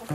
The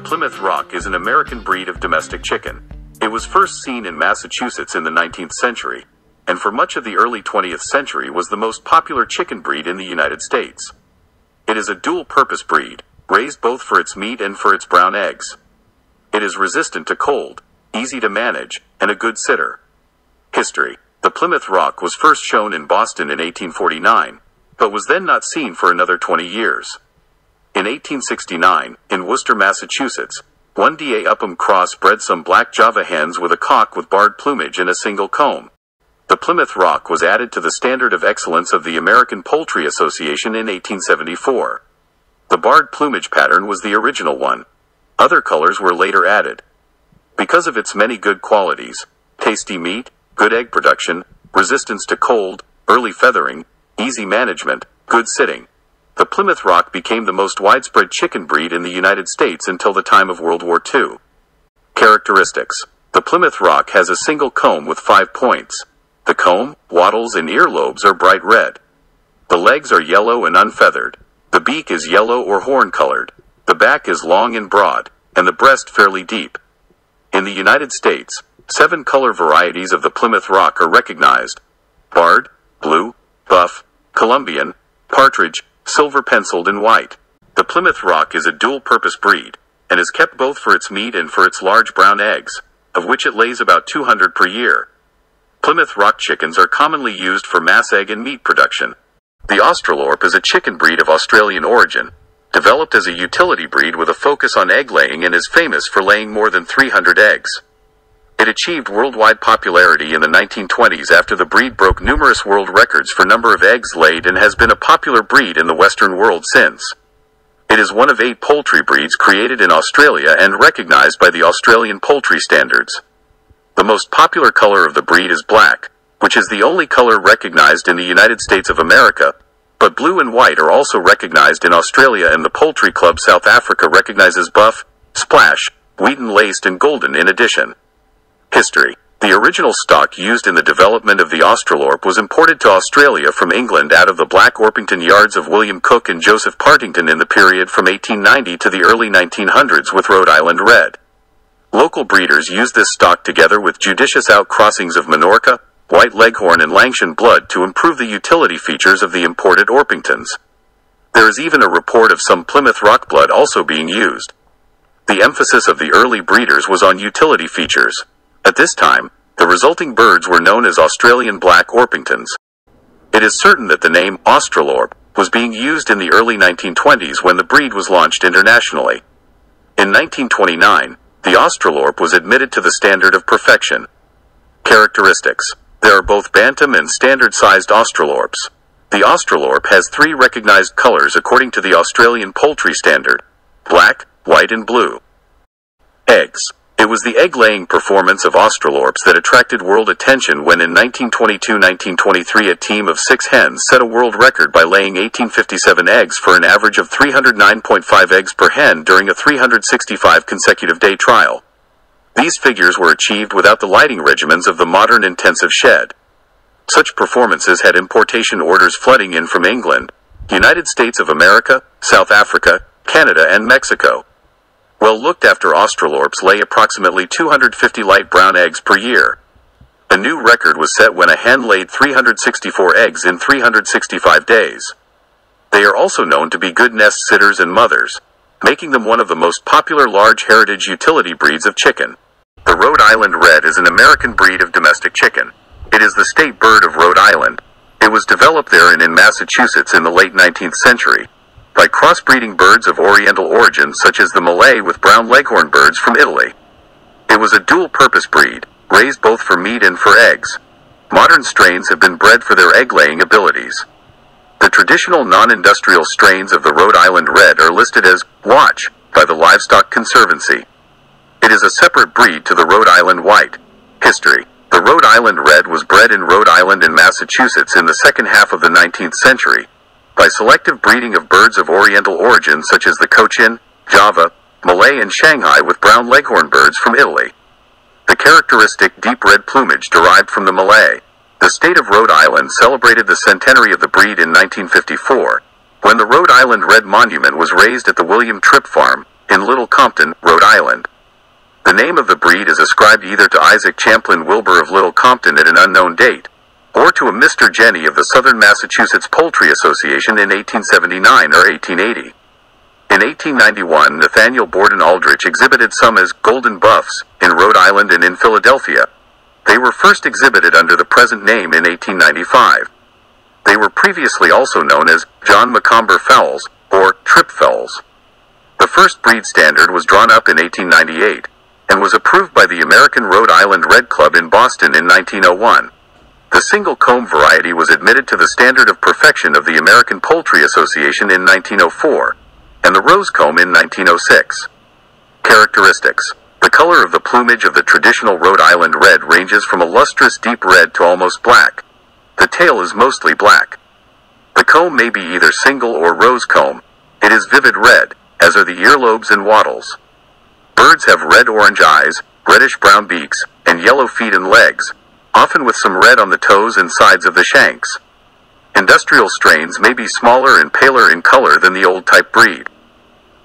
Plymouth Rock is an American breed of domestic chicken. It was first seen in Massachusetts in the 19th century, and for much of the early 20th century was the most popular chicken breed in the United States. It is a dual-purpose breed, raised both for its meat and for its brown eggs. It is resistant to cold, easy to manage, and a good sitter. History: the Plymouth Rock was first shown in Boston in 1849, but was then not seen for another 20 years. In 1869, in Worcester, Massachusetts, one Da Upham cross bred some black Java hens with a cock with barred plumage and a single comb. The Plymouth Rock was added to the Standard of Excellence of the American Poultry Association in 1874. The barred plumage pattern was the original one. Other colors were later added. Because of its many good qualities, tasty meat, good egg production, resistance to cold, early feathering, easy management, good sitting, the Plymouth Rock became the most widespread chicken breed in the United States until the time of World War II. Characteristics: the Plymouth Rock has a single comb with 5 points. The comb, wattles, and earlobes are bright red. The legs are yellow and unfeathered. The beak is yellow or horn-colored. The back is long and broad, and the breast fairly deep. In the United States, 7 color varieties of the Plymouth Rock are recognized: barred, blue, buff, Colombian, partridge, silver-penciled, and white. The Plymouth Rock is a dual-purpose breed, and is kept both for its meat and for its large brown eggs, of which it lays about 200 per year. Plymouth Rock chickens are commonly used for mass egg and meat production. The Australorp is a chicken breed of Australian origin, developed as a utility breed with a focus on egg laying, and is famous for laying more than 300 eggs. It achieved worldwide popularity in the 1920s after the breed broke numerous world records for number of eggs laid and has been a popular breed in the Western world since. It is one of 8 poultry breeds created in Australia and recognized by the Australian poultry standards. The most popular color of the breed is black, which is the only color recognized in the United States of America, but blue and white are also recognized in Australia, and the Poultry Club South Africa recognizes buff, splash, wheaten laced, and golden in addition. History: the original stock used in the development of the Australorp was imported to Australia from England out of the black Orpington yards of William Cook and Joseph Partington in the period from 1890 to the early 1900s with Rhode Island Red. Local breeders used this stock together with judicious outcrossings of Minorca, White Leghorn, and Langshan blood to improve the utility features of the imported Orpingtons. There is even a report of some Plymouth Rock blood also being used. The emphasis of the early breeders was on utility features. At this time, the resulting birds were known as Australian Black Orpingtons. It is certain that the name Australorp was being used in the early 1920s when the breed was launched internationally. In 1929, the Australorp was admitted to the standard of perfection. Characteristics: there are both bantam and standard-sized Australorps. The Australorp has 3 recognized colors according to the Australian poultry standard: black, white, and blue. Eggs: it was the egg-laying performance of Australorps that attracted world attention when in 1922-1923 a team of 6 hens set a world record by laying 1857 eggs for an average of 309.5 eggs per hen during a 365 consecutive day trial. These figures were achieved without the lighting regimens of the modern intensive shed. Such performances had importation orders flooding in from England, United States of America, South Africa, Canada, and Mexico. Well looked after Australorps lay approximately 250 light brown eggs per year. A new record was set when a hen laid 364 eggs in 365 days. They are also known to be good nest sitters and mothers, making them one of the most popular large heritage utility breeds of chicken. The Rhode Island Red is an American breed of domestic chicken. It is the state bird of Rhode Island. It was developed there and in Massachusetts in the late 19th century, by crossbreeding birds of oriental origin such as the Malay with brown leghorn birds from Italy. It was a dual-purpose breed, raised both for meat and for eggs. Modern strains have been bred for their egg-laying abilities. The traditional non-industrial strains of the Rhode Island Red are listed as Watch by the Livestock Conservancy. It is a separate breed to the Rhode Island White. History: The Rhode Island Red was bred in Rhode Island and Massachusetts in the second half of the 19th century by selective breeding of birds of oriental origin such as the Cochin, Java, Malay and Shanghai with brown leghorn birds from Italy. The characteristic deep red plumage derived from the Malay. The state of Rhode Island celebrated the centenary of the breed in 1954, when the Rhode Island Red monument was raised at the William Tripp Farm, in Little Compton, Rhode Island. The name of the breed is ascribed either to Isaac Champlin Wilbur of Little Compton at an unknown date, or to a Mr. Jenny of the Southern Massachusetts Poultry Association in 1879 or 1880. In 1891, Nathaniel Borden Aldrich exhibited some as golden buffs in Rhode Island and in Philadelphia. They were first exhibited under the present name in 1895. They were previously also known as John Macomber fowls or Tripp fowls. The first breed standard was drawn up in 1898 and was approved by the American Rhode Island Red Club in Boston in 1901. The single comb variety was admitted to the standard of perfection of the American Poultry Association in 1904, and the rose comb in 1906. Characteristics. The color of the plumage of the traditional Rhode Island Red ranges from a lustrous deep red to almost black. The tail is mostly black. The comb may be either single or rose comb. It is vivid red, as are the earlobes and wattles. Birds have red-orange eyes, reddish-brown beaks, and yellow feet and legs, often with some red on the toes and sides of the shanks. Industrial strains may be smaller and paler in color than the old-type breed.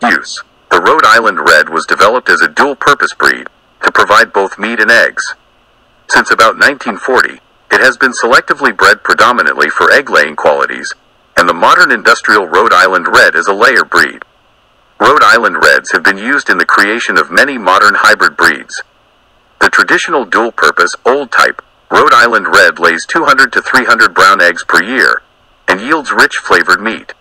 Use. The Rhode Island Red was developed as a dual-purpose breed, to provide both meat and eggs. Since about 1940, it has been selectively bred predominantly for egg-laying qualities, and the modern industrial Rhode Island Red is a layer breed. Rhode Island Reds have been used in the creation of many modern hybrid breeds. The traditional dual-purpose, old-type, Rhode Island Red lays 200 to 300 brown eggs per year, and yields rich flavored meat.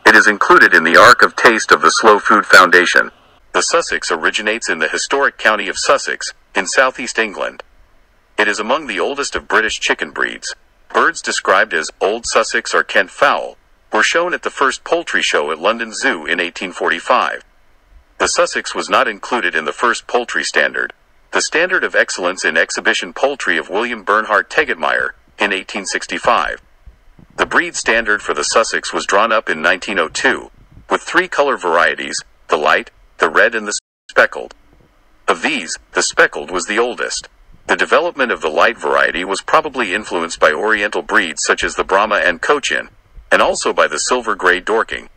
It is included in the Ark of Taste of the Slow Food Foundation. The Sussex originates in the historic county of Sussex, in southeast England. It is among the oldest of British chicken breeds. Birds described as Old Sussex or Kent fowl were shown at the first poultry show at London Zoo in 1845. The Sussex was not included in the first poultry standard, the Standard of Excellence in Exhibition Poultry of William Bernhardt Tegetmeier, in 1865. The breed standard for the Sussex was drawn up in 1902, with 3 color varieties, the light, the red and the speckled. Of these, the speckled was the oldest. The development of the light variety was probably influenced by oriental breeds such as the Brahma and Cochin, and also by the silver-gray Dorking.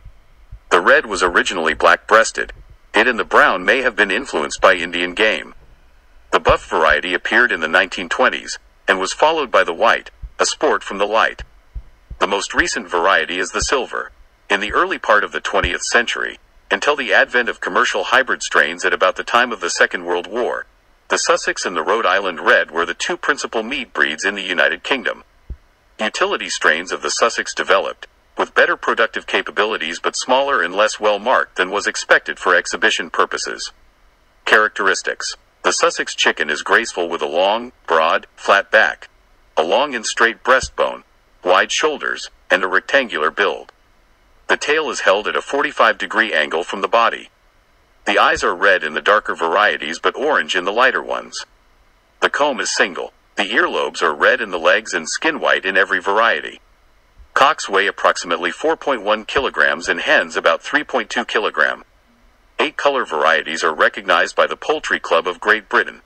The red was originally black-breasted. It and the brown may have been influenced by Indian game. The buff variety appeared in the 1920s, and was followed by the white, a sport from the light. The most recent variety is the silver. In the early part of the 20th century, until the advent of commercial hybrid strains at about the time of the Second World War, the Sussex and the Rhode Island Red were the 2 principal meat breeds in the United Kingdom. Utility strains of the Sussex developed, with better productive capabilities but smaller and less well-marked than was expected for exhibition purposes. Characteristics. The Sussex chicken is graceful with a long, broad, flat back, a long and straight breastbone, wide shoulders, and a rectangular build. The tail is held at a 45-degree angle from the body. The eyes are red in the darker varieties but orange in the lighter ones. The comb is single. The earlobes are red in the legs and skin white in every variety. Cocks weigh approximately 4.1 kilograms and hens about 3.2 kilogram. 8 color varieties are recognized by the Poultry Club of Great Britain: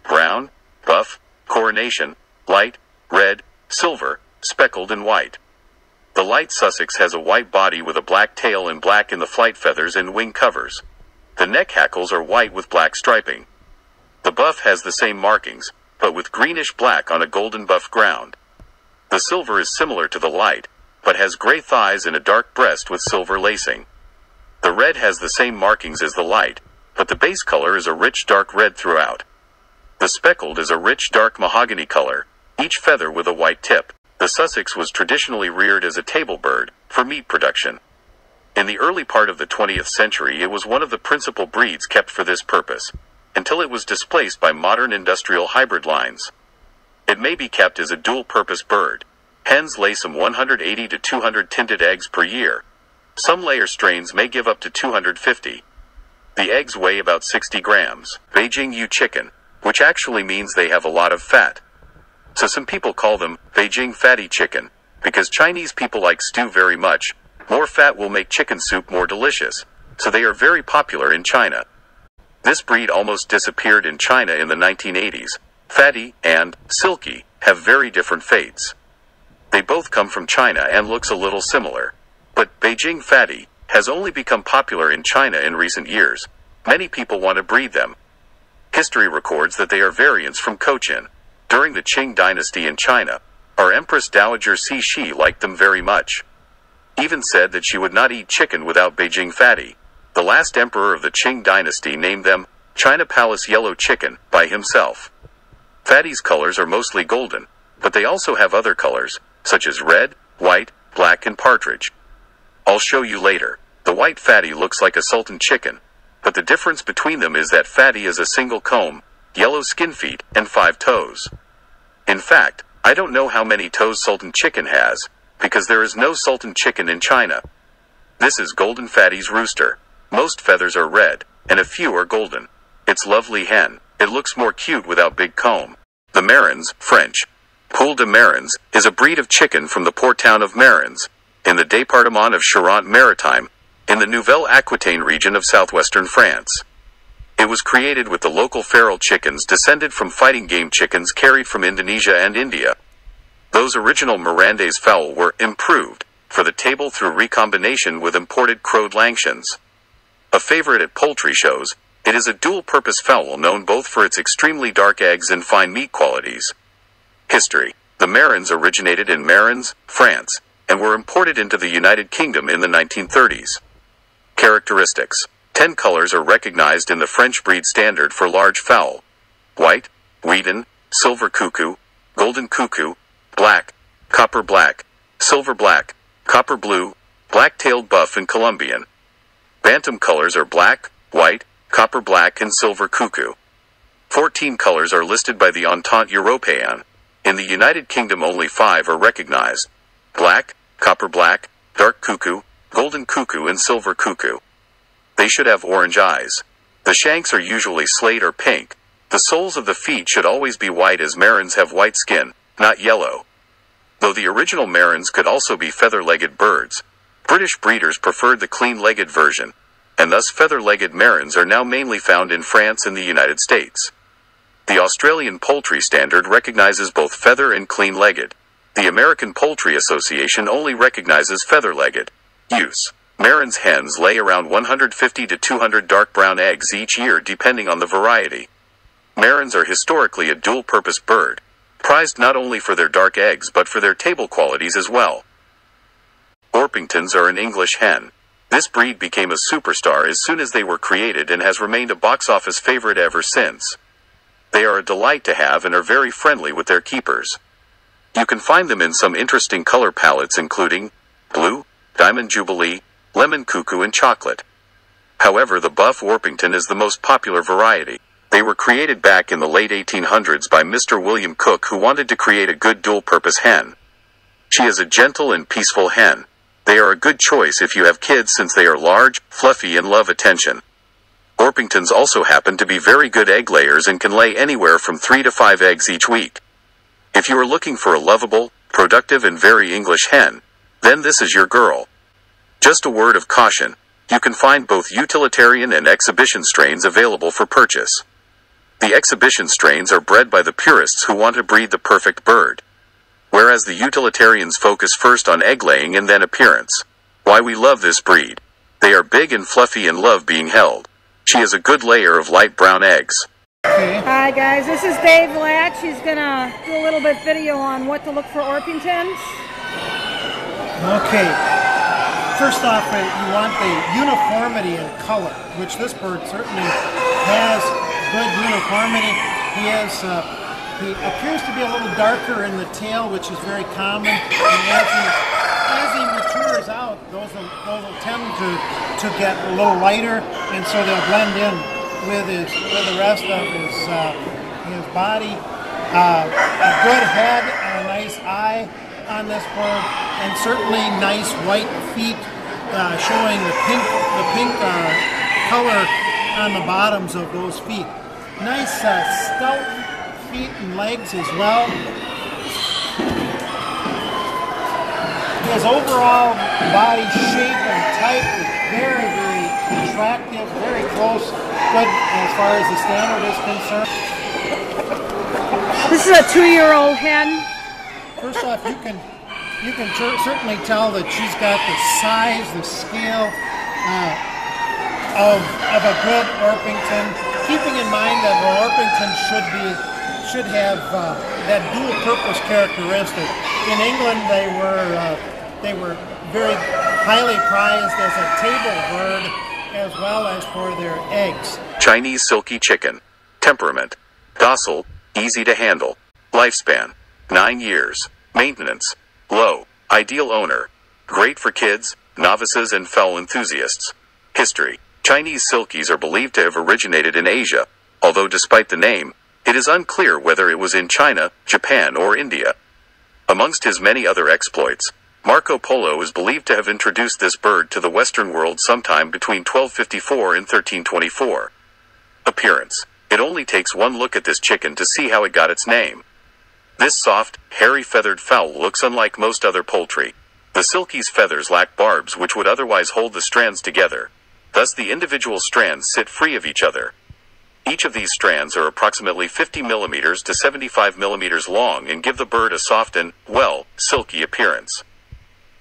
brown, buff, coronation, light, red, silver, speckled and white. The light Sussex has a white body with a black tail and black in the flight feathers and wing covers. The neck hackles are white with black striping. The buff has the same markings, but with greenish-black on a golden buff ground. The silver is similar to the light, but has gray thighs and a dark breast with silver lacing. The red has the same markings as the light, but the base color is a rich dark red throughout. The speckled is a rich dark mahogany color, each feather with a white tip. The Sussex was traditionally reared as a table bird, for meat production. In the early part of the 20th century it was one of the principal breeds kept for this purpose, until it was displaced by modern industrial hybrid lines. It may be kept as a dual-purpose bird. Hens lay some 180 to 200 tinted eggs per year. Some layer strains may give up to 250. The eggs weigh about 60 grams. Beijing ewe chicken, which actually means they have a lot of fat. so some people call them Beijing fatty chicken, because Chinese people like stew very much. More fat will make chicken soup more delicious, so they are very popular in China. This breed almost disappeared in China in the 1980s. Fatty and silky have very different fates. They both come from China and looks a little similar. But Beijing fatty has only become popular in China in recent years. Many people want to breed them. History records that they are variants from Cochin. During the Qing dynasty in China, our Empress Dowager Cixi liked them very much. Even said that she would not eat chicken without Beijing fatty. The last emperor of the Qing dynasty named them China Palace Yellow Chicken by himself. Fatty's colors are mostly golden, but they also have other colors, such as red, white, black and partridge. I'll show you later. The white fatty looks like a sultan chicken, but the difference between them is that fatty is a single comb, yellow skin feet, and 5 toes. In fact, I don't know how many toes sultan chicken has, because there is no sultan chicken in China. This is golden fatty's rooster. Most feathers are red, and a few are golden. It's lovely hen. It looks more cute without big comb. The Marans, French, Poule de Marans, is a breed of chicken from the port town of Marans, in the département of Charente-Maritime, in the Nouvelle-Aquitaine region of southwestern France. It was created with the local feral chickens descended from fighting game chickens carried from Indonesia and India. Those original Mirandais fowl were improved for the table through recombination with imported crowed Langshan's. A favorite at poultry shows, it is a dual-purpose fowl known both for its extremely dark eggs and fine meat qualities. History. The Marans originated in Marans, France, and were imported into the United Kingdom in the 1930s. Characteristics. 10 colors are recognized in the French breed standard for large fowl: white, wheaten, silver cuckoo, golden cuckoo, black, copper black, silver black, copper blue, black-tailed buff and Colombian. Bantam colors are black, white, copper black and silver cuckoo. 14 colors are listed by the Entente Européenne. In the United Kingdom only 5 are recognized: black, copper black, dark cuckoo, golden cuckoo and silver cuckoo. They should have orange eyes. The shanks are usually slate or pink. The soles of the feet should always be white, as Marans have white skin, not yellow. Though the original Marans could also be feather-legged birds, British breeders preferred the clean-legged version, and thus feather-legged Marans are now mainly found in France and the United States. The Australian Poultry Standard recognizes both feather and clean-legged. The American Poultry Association only recognizes feather-legged use. Marans hens lay around 150 to 200 dark brown eggs each year depending on the variety. Marans are historically a dual-purpose bird, prized not only for their dark eggs but for their table qualities as well. Orpingtons are an English hen. This breed became a superstar as soon as they were created and has remained a box office favorite ever since. They are a delight to have and are very friendly with their keepers. You can find them in some interesting color palettes including blue, diamond jubilee, lemon cuckoo and chocolate. However, the buff Orpington is the most popular variety. They were created back in the late 1800s by Mr. William Cook, who wanted to create a good dual-purpose hen. She is a gentle and peaceful hen. They are a good choice if you have kids since they are large, fluffy and love attention. Orpingtons also happen to be very good egg layers and can lay anywhere from 3 to 5 eggs each week. If you are looking for a lovable, productive and very English hen, then this is your girl. Just a word of caution, you can find both utilitarian and exhibition strains available for purchase. The exhibition strains are bred by the purists who want to breed the perfect bird, whereas the utilitarians focus first on egg laying and then appearance. Why we love this breed. They are big and fluffy and love being held. She is a good layer of light brown eggs. Hi guys, this is Dave Latch. He's gonna do a little bit video on what to look for Orpingtons. Okay, first off, you want the uniformity in color, which this bird certainly has good uniformity. He appears to be a little darker in the tail, which is very common, and as he matures out, those will tend to get a little lighter, and so they'll blend in with the rest of his body. A good head and a nice eye on this bird, and certainly nice white feet, showing the pink color on the bottoms of those feet. Nice stout feet and legs as well. his overall body shape and type is very, very attractive, very close, good as far as the standard is concerned. This is a 2-year-old hen. First off, you can certainly tell that she's got the size, the scale of a good Orpington. Keeping in mind that an Orpington should have that dual-purpose characteristic. In England, they were very highly prized as a table bird, as well as for their eggs. Chinese silky chicken. Temperament: docile, easy to handle. Lifespan: 9 years. Maintenance: low. Ideal owner: great for kids, novices, and fowl enthusiasts. History: Chinese silkies are believed to have originated in Asia, although despite the name, it is unclear whether it was in China, Japan, or India. Amongst his many other exploits, Marco Polo is believed to have introduced this bird to the Western world sometime between 1254 and 1324. Appearance: it only takes one look at this chicken to see how it got its name. This soft, hairy feathered fowl looks unlike most other poultry. The silkie's feathers lack barbs which would otherwise hold the strands together. Thus the individual strands sit free of each other. Each of these strands are approximately 50 millimeters to 75 millimeters long and give the bird a soft and, well, silky appearance.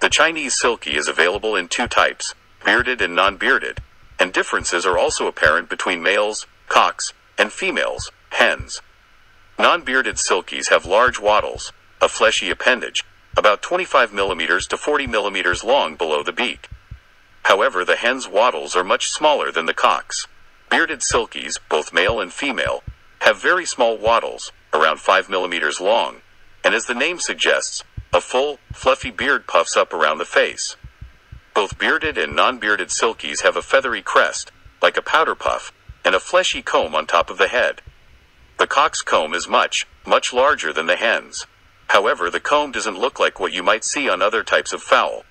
The Chinese silkie is available in 2 types, bearded and non-bearded, and differences are also apparent between males, cocks, and females, hens. Non-bearded silkies have large wattles, a fleshy appendage, about 25 millimeters to 40 millimeters long below the beak. However, the hen's wattles are much smaller than the cock's. Bearded silkies, both male and female, have very small wattles, around 5 millimeters long, and as the name suggests, a full, fluffy beard puffs up around the face. Both bearded and non-bearded silkies have a feathery crest, like a powder puff, and a fleshy comb on top of the head. The cock's comb is much, much larger than the hen's. However, the comb doesn't look like what you might see on other types of fowl.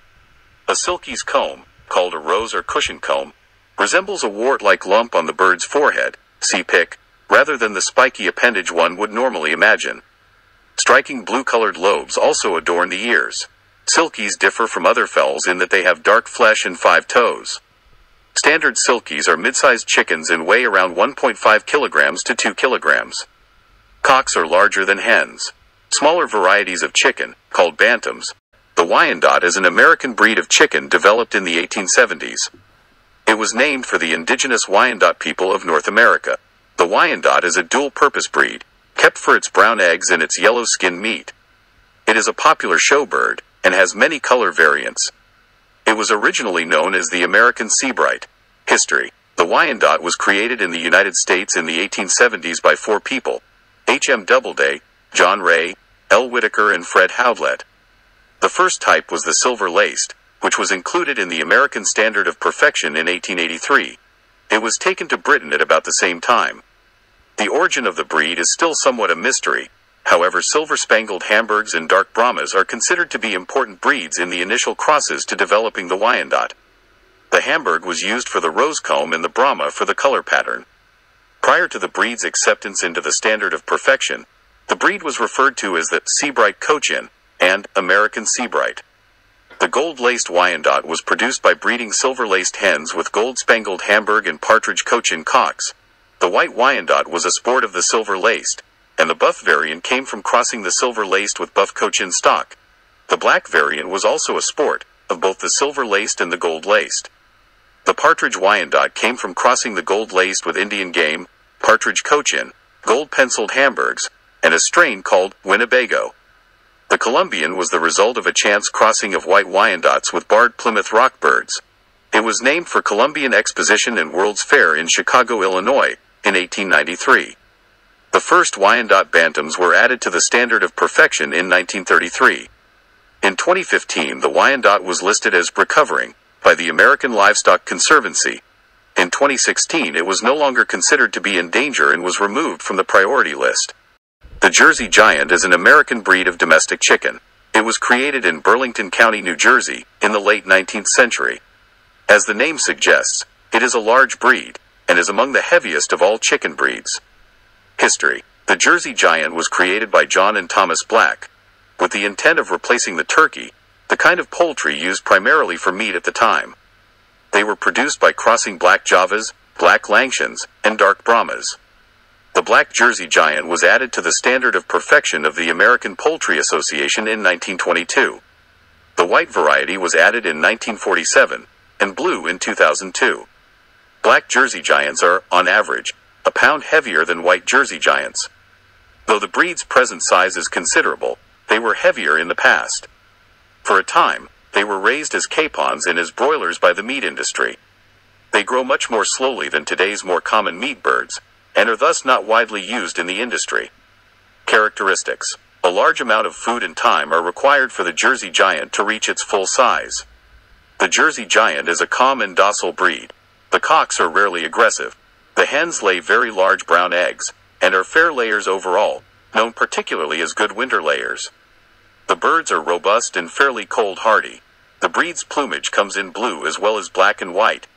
A silkie's comb, called a rose or cushion comb, resembles a wart-like lump on the bird's forehead, see pic, rather than the spiky appendage one would normally imagine. Striking blue-colored lobes also adorn the ears. Silkies differ from other fowls in that they have dark flesh and 5 toes. Standard silkies are mid-sized chickens and weigh around 1.5 kilograms to 2 kilograms. Cocks are larger than hens. Smaller varieties of chicken, called bantams. The Wyandotte is an American breed of chicken developed in the 1870s. It was named for the indigenous Wyandotte people of North America. The Wyandotte is a dual-purpose breed, kept for its brown eggs and its yellow skin meat. It is a popular show bird, and has many color variants. It was originally known as the American Seabright. History: the Wyandotte was created in the United States in the 1870s by 4 people: H.M. Doubleday, John Ray, L. Whitaker, and Fred Howlett. The first type was the silver-laced, which was included in the American Standard of Perfection in 1883. It was taken to Britain at about the same time. The origin of the breed is still somewhat a mystery. However, silver-spangled Hamburgs and dark Brahmas are considered to be important breeds in the initial crosses to developing the Wyandotte. The Hamburg was used for the rose comb and the Brahma for the color pattern. Prior to the breed's acceptance into the Standard of Perfection, the breed was referred to as the Seabright Cochin and American Seabright. The gold-laced Wyandotte was produced by breeding silver-laced hens with gold-spangled Hamburg and partridge Cochin cocks. The white Wyandotte was a sport of the silver-laced, and the buff variant came from crossing the silver-laced with buff Cochin stock. The black variant was also a sport of both the silver-laced and the gold-laced. The partridge Wyandotte came from crossing the gold-laced with Indian game, partridge Cochin, gold-penciled Hamburgs, and a strain called Winnebago. The Columbian was the result of a chance crossing of white Wyandottes with barred Plymouth Rock birds. It was named for Columbian Exposition and World's Fair in Chicago, Illinois, in 1893. The first Wyandotte bantams were added to the Standard of Perfection in 1933. In 2015, the Wyandotte was listed as recovering by the American Livestock Conservancy. In 2016, it was no longer considered to be in danger and was removed from the priority list. The Jersey Giant is an American breed of domestic chicken. It was created in Burlington County, New Jersey, in the late 19th century. As the name suggests, it is a large breed, and is among the heaviest of all chicken breeds. History: the Jersey Giant was created by John and Thomas Black, with the intent of replacing the turkey, the kind of poultry used primarily for meat at the time. They were produced by crossing black Javas, black Langshans, and dark Brahmas. The black Jersey Giant was added to the standard of perfection of the American Poultry Association in 1922. The white variety was added in 1947, and blue in 2002. Black Jersey Giants are, on average, a pound heavier than white Jersey Giants. Though the breed's present size is considerable, they were heavier in the past. For a time, they were raised as capons and as broilers by the meat industry. They grow much more slowly than today's more common meat birds, and are thus not widely used in the industry. Characteristics: a large amount of food and time are required for the Jersey Giant to reach its full size. The Jersey Giant is a calm and docile breed. The cocks are rarely aggressive. The hens lay very large brown eggs, and are fair layers overall, known particularly as good winter layers. The birds are robust and fairly cold-hardy. The breed's plumage comes in blue as well as black and white.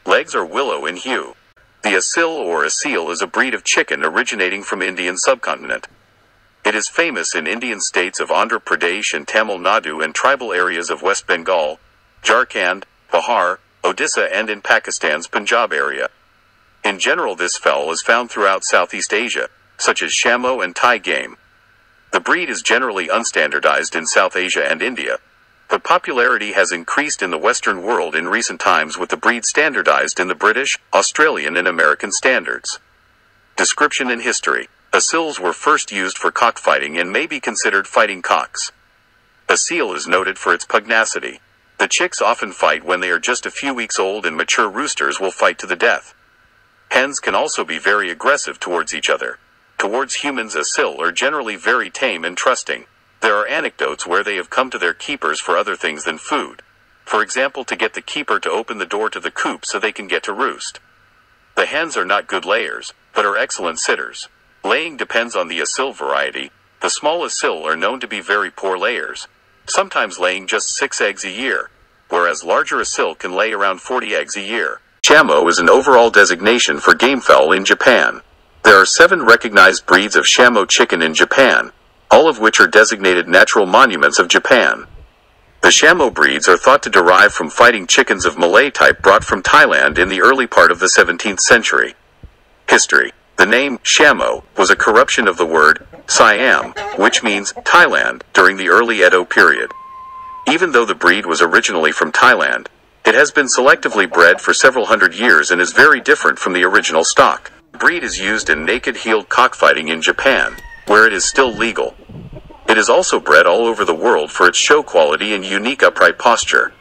Legs are willow in hue. The Asil or Asil is a breed of chicken originating from Indian subcontinent. It is famous in Indian states of Andhra Pradesh and Tamil Nadu and tribal areas of West Bengal, Jharkhand, Bihar, Odisha and in Pakistan's Punjab area. In general, this fowl is found throughout Southeast Asia, such as Shamo and Thai game. The breed is generally unstandardized in South Asia and India, but popularity has increased in the Western world in recent times with the breed standardized in the British, Australian and American standards. Description and history: Asils were first used for cockfighting and may be considered fighting cocks. Asil is noted for its pugnacity. The chicks often fight when they are just a few weeks old, and mature roosters will fight to the death. Hens can also be very aggressive towards each other. Towards humans, Asil are generally very tame and trusting. There are anecdotes where they have come to their keepers for other things than food. For example, to get the keeper to open the door to the coop so they can get to roost. The hens are not good layers, but are excellent sitters. Laying depends on the Asil variety. The small Asil are known to be very poor layers, sometimes laying just 6 eggs a year, whereas larger Asil can lay around 40 eggs a year. Shamo is an overall designation for gamefowl in Japan. There are 7 recognized breeds of Shamo chicken in Japan, all of which are designated natural monuments of Japan. The Shamo breeds are thought to derive from fighting chickens of Malay type brought from Thailand in the early part of the 17th century. History: the name Shamo was a corruption of the word Siam, which means Thailand, during the early Edo period. Even though the breed was originally from Thailand, it has been selectively bred for several hundred years and is very different from the original stock. The breed is used in naked-heeled cockfighting in Japan, where it is still legal. It is also bred all over the world for its show quality and unique upright posture.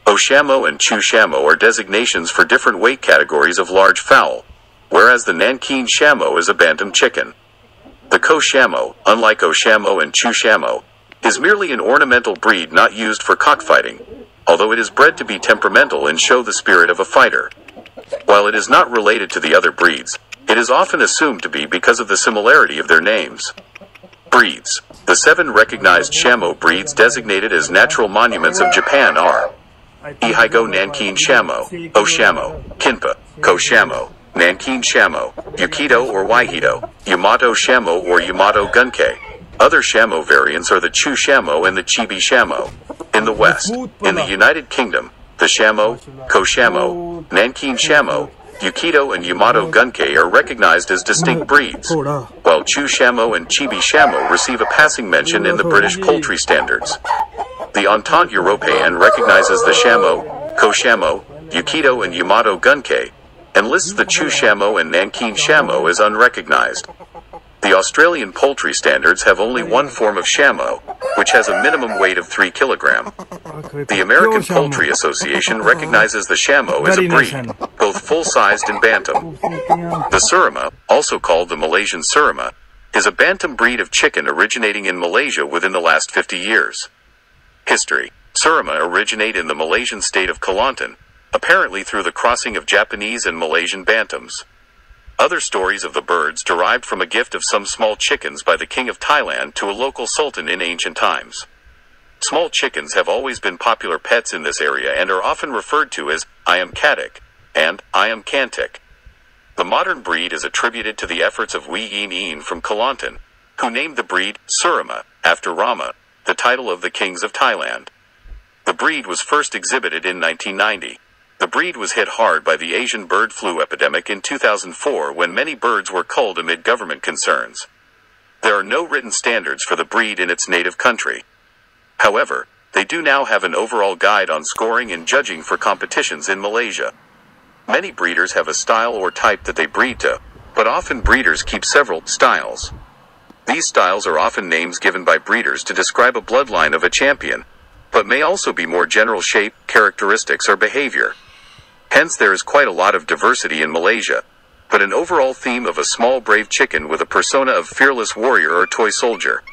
Oshamo and Chu Shamo are designations for different weight categories of large fowl, whereas the Nankin Shamo is a bantam chicken. The Ko Shamo, unlike Oshamo and Chu Shamo, is merely an ornamental breed not used for cockfighting, although it is bred to be temperamental and show the spirit of a fighter. While it is not related to the other breeds, it is often assumed to be because of the similarity of their names. Breeds: the 7 recognized Shamo breeds designated as natural monuments of Japan are Ihigo Nankin Shamo, Oshamo, Kinpa, Ko Shamo, Nankin Shamo, Yukido or Waihido, Yamato Shamo or Yamato Gunkei. Other Shamo variants are the Chu Shamo and the Chibi Shamo. In the West, in the United Kingdom, the Shamo, Ko Shamo, Nankin Shamo, Yukido and Yamato Gunkei are recognized as distinct breeds, while Chu Shamo and Chibi Shamo receive a passing mention in the British poultry standards. The Entente Européenne recognizes the Shamo, Ko Shamo, Yukido and Yamato Gunkei, and lists the Chu Shamo and Nankin Shamo as unrecognized. The Australian poultry standards have only one form of Shamo, which has a minimum weight of 3 kg. The American Poultry Association recognizes the Shamo as a breed, both full-sized and bantam. The Serama, also called the Malaysian Serama, is a bantam breed of chicken originating in Malaysia within the last 50 years. History: Serama originate in the Malaysian state of Kelantan, apparently through the crossing of Japanese and Malaysian bantams. Other stories of the birds derived from a gift of some small chickens by the king of Thailand to a local sultan in ancient times. Small chickens have always been popular pets in this area and are often referred to as Ayam Katik and Ayam Kantik. The modern breed is attributed to the efforts of Wyandottes from Kelantan, who named the breed Serama after Rama, the title of the kings of Thailand. The breed was first exhibited in 1990. The breed was hit hard by the Asian bird flu epidemic in 2004 when many birds were culled amid government concerns. There are no written standards for the breed in its native country. However, they do now have an overall guide on scoring and judging for competitions in Malaysia. Many breeders have a style or type that they breed to, but often breeders keep several styles. These styles are often names given by breeders to describe a bloodline of a champion, but may also be more general shape, characteristics, or behavior. Hence there is quite a lot of diversity in Malaysia, but an overall theme of a small brave chicken with a persona of fearless warrior or toy soldier.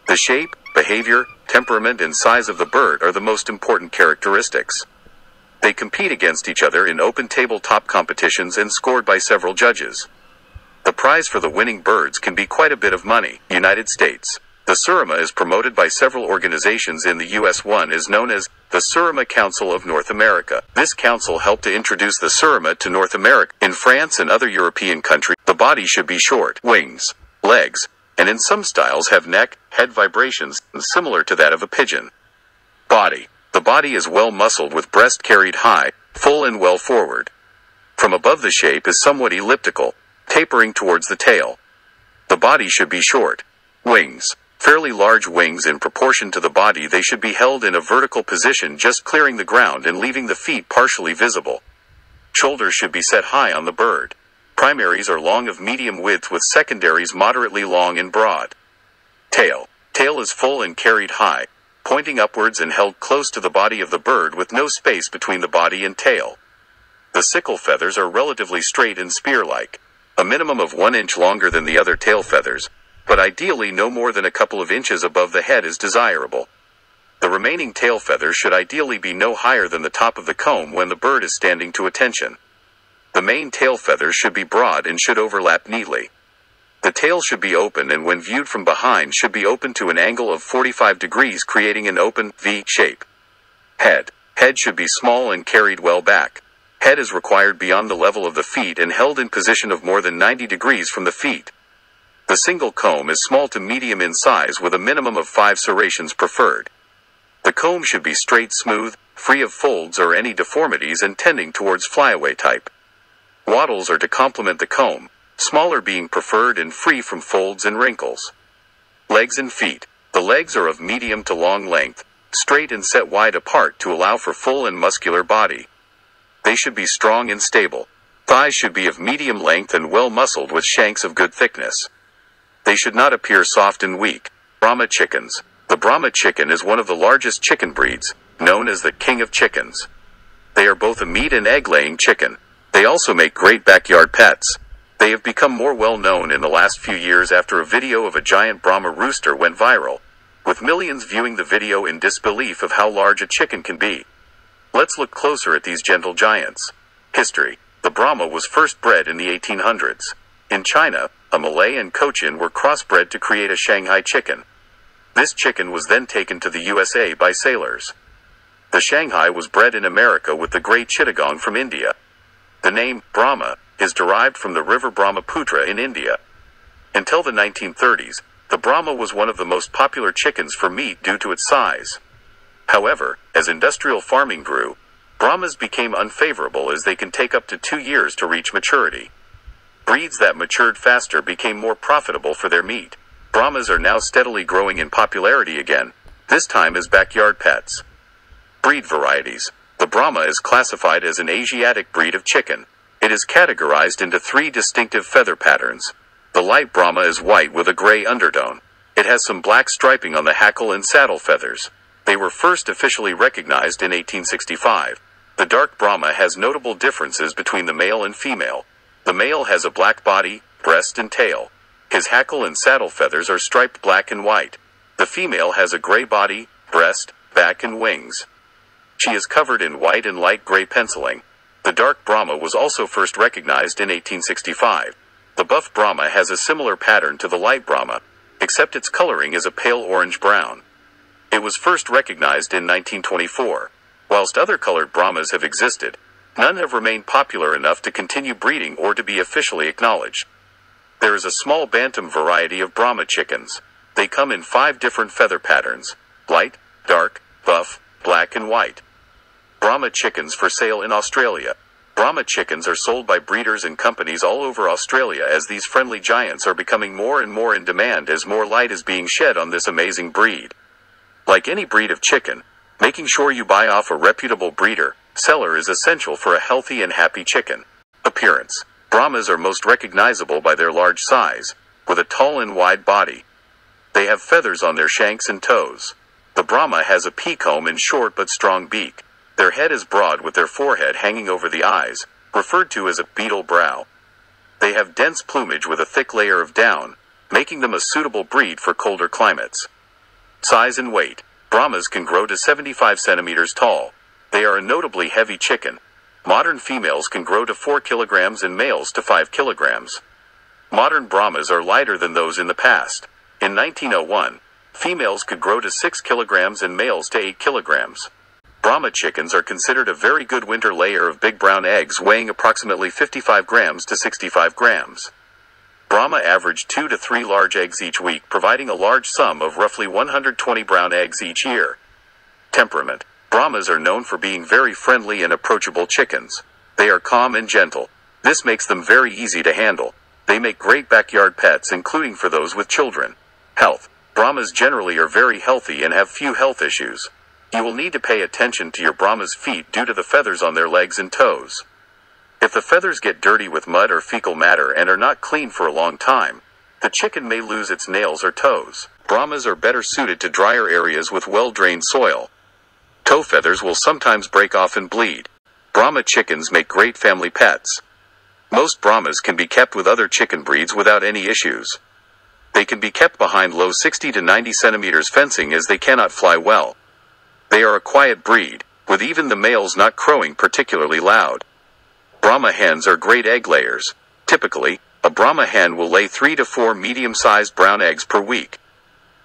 The shape, behavior, temperament, and size of the bird are the most important characteristics. They compete against each other in open tabletop competitions and scored by several judges. The prize for the winning birds can be quite a bit of money. United States. The Serama is promoted by several organizations in the U.S. One is known as the Serama Council of North America. This council helped to introduce the Serama to North America. In France and other European countries, the body should be short, wings, legs, and in some styles have neck, head vibrations, similar to that of a pigeon. Body. The body is well muscled with breast carried high, full and well forward. From above the shape is somewhat elliptical, tapering towards the tail. The body should be short. Wings. Fairly large wings in proportion to the body. They should be held in a vertical position just clearing the ground and leaving the feet partially visible. Shoulders should be set high on the bird. Primaries are long of medium width with secondaries moderately long and broad. Tail. Tail is full and carried high, pointing upwards and held close to the body of the bird with no space between the body and tail. The sickle feathers are relatively straight and spear-like, a minimum of 1 inch longer than the other tail feathers, but ideally no more than a couple of inches above the head is desirable. The remaining tail feathers should ideally be no higher than the top of the comb when the bird is standing to attention. The main tail feathers should be broad and should overlap neatly. The tail should be open and when viewed from behind should be open to an angle of 45 degrees creating an open V shape. Head. Head should be small and carried well back. Head is required beyond the level of the feet and held in position of more than 90 degrees from the feet. The single comb is small to medium in size with a minimum of 5 serrations preferred. The comb should be straight, smooth, free of folds or any deformities and tending towards flyaway type. Wattles are to complement the comb, smaller being preferred and free from folds and wrinkles. Legs and feet. The legs are of medium to long length, straight and set wide apart to allow for full and muscular body. They should be strong and stable. Thighs should be of medium length and well muscled with shanks of good thickness. They should not appear soft and weak. Brahma chickens. The Brahma chicken is one of the largest chicken breeds, known as the king of chickens. They are both a meat and egg-laying chicken. They also make great backyard pets. They have become more well known in the last few years after a video of a giant Brahma rooster went viral, with millions viewing the video in disbelief of how large a chicken can be. Let's look closer at these gentle giants. History. The Brahma was first bred in the 1800s. In China, a Malay and Cochin were crossbred to create a Shanghai chicken. This chicken was then taken to the USA by sailors. The Shanghai was bred in America with the Grey Chittagong from India. The name, Brahma, is derived from the river Brahmaputra in India. Until the 1930s, the Brahma was one of the most popular chickens for meat due to its size. However, as industrial farming grew, Brahmas became unfavorable as they can take up to 2 years to reach maturity. Breeds that matured faster became more profitable for their meat. Brahmas are now steadily growing in popularity again, this time as backyard pets. Breed varieties. The Brahma is classified as an Asiatic breed of chicken. It is categorized into 3 distinctive feather patterns. The light Brahma is white with a gray undertone. It has some black striping on the hackle and saddle feathers. They were first officially recognized in 1865. The dark Brahma has notable differences between the male and female. The male has a black body, breast and tail. His hackle and saddle feathers are striped black and white. The female has a gray body, breast, back and wings. She is covered in white and light gray penciling. The dark Brahma was also first recognized in 1865. The buff Brahma has a similar pattern to the light Brahma, except its coloring is a pale orange-brown. It was first recognized in 1924. Whilst other colored Brahmas have existed, none have remained popular enough to continue breeding or to be officially acknowledged. There is a small bantam variety of Brahma chickens. They come in 5 different feather patterns: light, dark, buff, black and white. Brahma chickens for sale in Australia. Brahma chickens are sold by breeders and companies all over Australia as these friendly giants are becoming more and more in demand as more light is being shed on this amazing breed. Like any breed of chicken, making sure you buy off a reputable breeder, seller is essential for a healthy and happy chicken. Appearance. Brahmas are most recognizable by their large size, with a tall and wide body. They have feathers on their shanks and toes. The Brahma has a pea-comb and short but strong beak. Their head is broad with their forehead hanging over the eyes, referred to as a beetle brow. They have dense plumage with a thick layer of down, making them a suitable breed for colder climates. Size and weight. Brahmas can grow to 75 centimeters tall. They are a notably heavy chicken. Modern females can grow to 4 kilograms and males to 5 kilograms. Modern Brahmas are lighter than those in the past. In 1901, females could grow to 6 kilograms and males to 8 kilograms. Brahma chickens are considered a very good winter layer of big brown eggs weighing approximately 55 grams to 65 grams. Brahma average 2 to 3 large eggs each week, providing a large sum of roughly 120 brown eggs each year. Temperament. Brahmas are known for being very friendly and approachable chickens. They are calm and gentle. This makes them very easy to handle. They make great backyard pets, including for those with children. Health. Brahmas generally are very healthy and have few health issues. You will need to pay attention to your Brahma's feet due to the feathers on their legs and toes. If the feathers get dirty with mud or fecal matter and are not clean for a long time, the chicken may lose its nails or toes. Brahmas are better suited to drier areas with well-drained soil. Toe feathers will sometimes break off and bleed. Brahma chickens make great family pets. Most Brahmas can be kept with other chicken breeds without any issues. They can be kept behind low 60 to 90 centimeters fencing as they cannot fly well. They are a quiet breed, with even the males not crowing particularly loud. Brahma hens are great egg layers. Typically, a Brahma hen will lay 3 to 4 medium-sized brown eggs per week.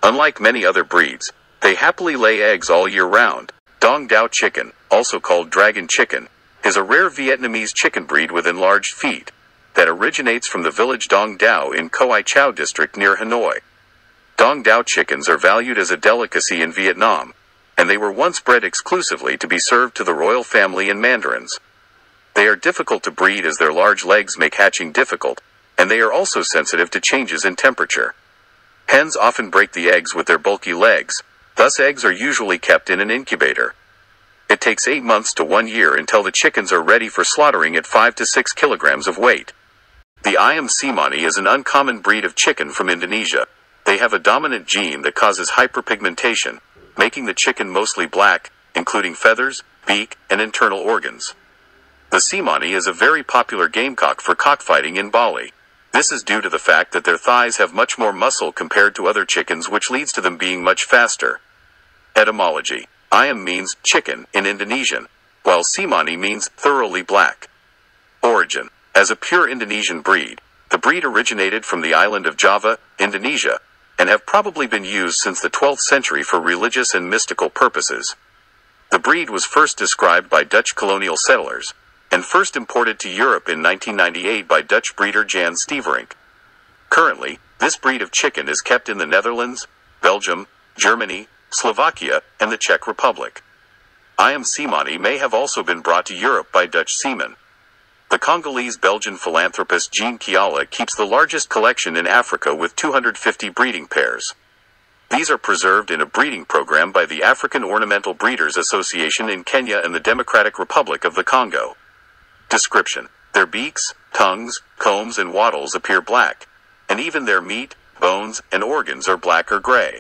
Unlike many other breeds, they happily lay eggs all year round. Dong Dao chicken, also called dragon chicken, is a rare Vietnamese chicken breed with enlarged feet that originates from the village Dong Dao in Coi Chau district near Hanoi. Dong Dao chickens are valued as a delicacy in Vietnam, and they were once bred exclusively to be served to the royal family and mandarins. They are difficult to breed as their large legs make hatching difficult, and they are also sensitive to changes in temperature. Hens often break the eggs with their bulky legs, thus eggs are usually kept in an incubator. It takes 8 months to 1 year until the chickens are ready for slaughtering at 5 to 6 kilograms of weight. The Ayam Cemani is an uncommon breed of chicken from Indonesia. They have a dominant gene that causes hyperpigmentation, making the chicken mostly black, including feathers, beak, and internal organs. The Cemani is a very popular gamecock for cockfighting in Bali. This is due to the fact that their thighs have much more muscle compared to other chickens, which leads to them being much faster. Etymology. Ayam means chicken in Indonesian, while Cemani means thoroughly black. Origin. As a pure Indonesian breed, the breed originated from the island of Java, Indonesia, and have probably been used since the 12th century for religious and mystical purposes. The breed was first described by Dutch colonial settlers, and first imported to Europe in 1998 by Dutch breeder Jan Steverink. Currently, this breed of chicken is kept in the Netherlands, Belgium, Germany, Slovakia, and the Czech Republic. Ayam Cemani may have also been brought to Europe by Dutch seamen. The Congolese-Belgian philanthropist Jean Kiala keeps the largest collection in Africa with 250 breeding pairs. These are preserved in a breeding program by the African Ornamental Breeders Association in Kenya and the Democratic Republic of the Congo. Description. Their beaks, tongues, combs, and wattles appear black, and even their meat, bones, and organs are black or gray.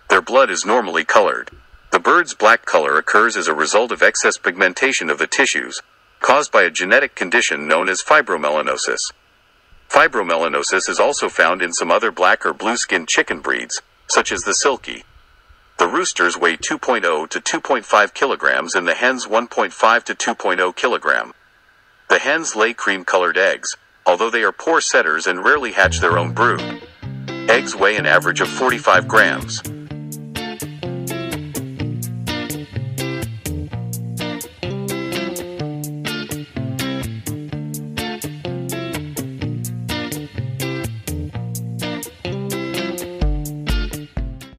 Their blood is normally colored. The bird's black color occurs as a result of excess pigmentation of the tissues, caused by a genetic condition known as fibromelanosis. Fibromelanosis is also found in some other black or blue-skinned chicken breeds, such as the silkie. The roosters weigh 2.0 to 2.5 kilograms and the hens 1.5 to 2.0 kilogram. The hens lay cream-colored eggs, although they are poor setters and rarely hatch their own brood. Eggs weigh an average of 45 grams.